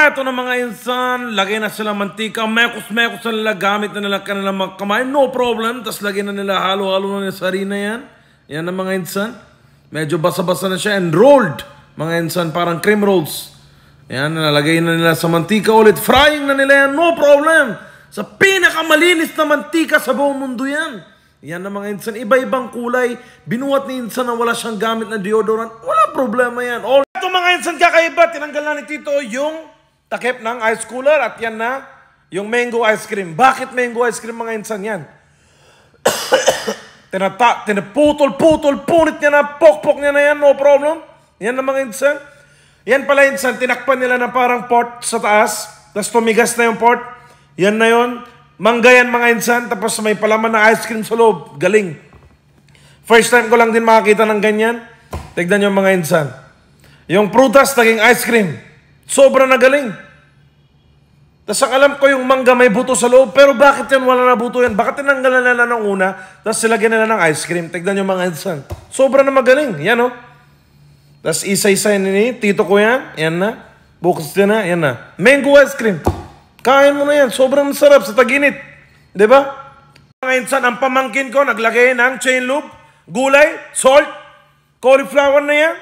Ito na mga insan, lagay na sila mantika, mekos-mekos na nila, gamit na nila kanilang mga kamay, no problem. Tapos lagay na nila, halo-halo na nila sa harina yan. Yan na mga insan. Medyo basa-basa na siya and rolled. Mga insan, parang cream rolls. Yan, nalagay na nila sa mantika ulit. Frying na nila yan, no problem. Sa pinakamalinis na mantika sa buong mundo yan. Yan na mga insan, iba-ibang kulay. Binuhat ni insan na wala siyang gamit na deodorant. Wala problema yan. Ito mga insan kakaiba, tinanggal na ni Tito yung takip ng ice cooler at yan na yung mango ice cream. Bakit mango ice cream mga insan yan? Tinaputol-putol, punit niya na, pok-pok niya na yan, no problem. Yan na mga insan. Yan pala insan, tinakpan nila na parang pot sa taas, tapos tumigas na yung pot. Yan na yun. Mangga yan mga insan, tapos may palaman na ice cream sa loob. Galing. First time ko lang din makakita ng ganyan. Tignan nyo mga insan. Yung prutas naging ice cream. Sobra na galing. Tapos ang alam ko yung mangga may buto sa loob, pero bakit yan wala na buto yan? Bakit tinanggalan nila ng una, tapos silagyan nila ng ice cream? Tignan nyo mga insan. Sobra na magaling. Yan o. Tapos isa-isa ni Tito ko yan. Yan na. Bukas din na. Yan na. Mango ice cream. Kain mo na yan. Sobrang sarap sa taginit. Diba? Mga insan, ang pamangkin ko, naglagay ng chain loop, gulay, salt, cauliflower na yan.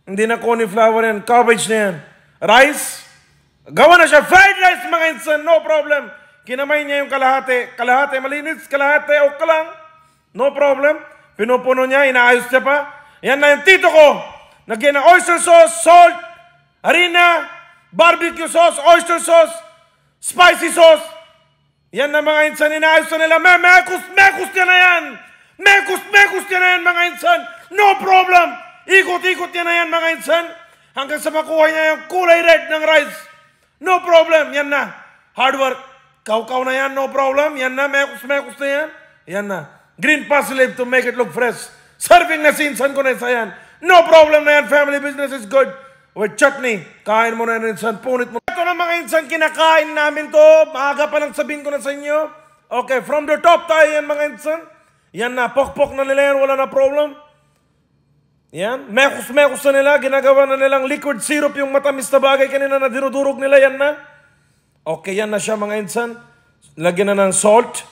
Hindi na cauliflower yan. Cabbage na yan. Rice. Gawa na siya. Fried rice, mga insan. No problem. Kinamay niya yung kalahati. Kalahati malinis. Kalahati o kalang. No problem. Pinupuno niya. Inaayos niya pa. Yan na yung Tito ko. Nagyan ng oyster sauce, salt, harina, barbecue sauce, oyster sauce, spicy sauce. Yan na mga insan. Inaayos na nila. Mekus niya na yan. Mekus niya na yan mga insan. No problem. Ikot-ikot niya na yan mga insan. Hanggang sa makuha niya yung kulay red ng rice. No problem. Yan na. Hard work. Kaukaw na yan. No problem. Yan na. Mekus na yan. Yan na. Green parsley to make it look fresh. Serving na sinsan ko na isa yan. No problem na yan. Family business is good. With chutney. Kain mo na yan insan. Punit mo. Ito na mga insan. Kinakain namin to. Maaga pa lang sabihin ko na sa inyo. Okay. From the top tayo yan mga insan. Yan na. Pok-pok na nila yan. Wala na problem. Yan. Mekus na nila. Ginagawa na nilang liquid syrup yung matamis na bagay kanina na dinudurog nila. Yan na. Okay, yan na siya mga insan. Lagyan na ng salt.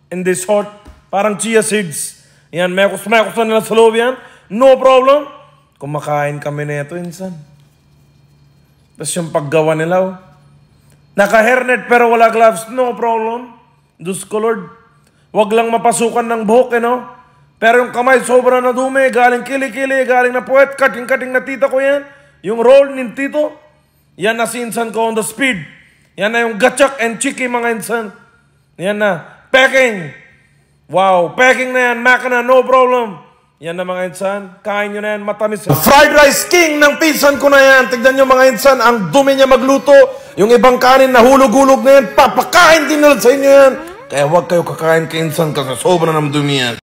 And this salt. Parang chia seeds. Yan. Mekus na nila sa loob yan. No problem. Kumakain kami na ito insan. Tapos yung paggawa nila. Oh. Naka-hairnet pero wala gloves. No problem. Diyos ko Lord. Wag lang mapasukan ng buhok. No? Pero yung kamay, sobra na dumi, galing kili-kili, galing na puwet, kating-kating na Tita ko yan. Yung roll ni Tito, yan na si insan ko on the speed. Yan na yung gatchak and chiki mga insan. Yan na. Packing. Wow, packing na yan, maka na, no problem. Yan na mga insan, kain nyo na yan, matamis. Fried rice king ng pinsan ko na yan. Tignan nyo mga insan, ang dumi niya magluto. Yung ibang kanin na hulog-hulog na yan, papakain din nila sa inyo yan. Kaya huwag kayo kakain kay insan kasi sobra ng dumi yan.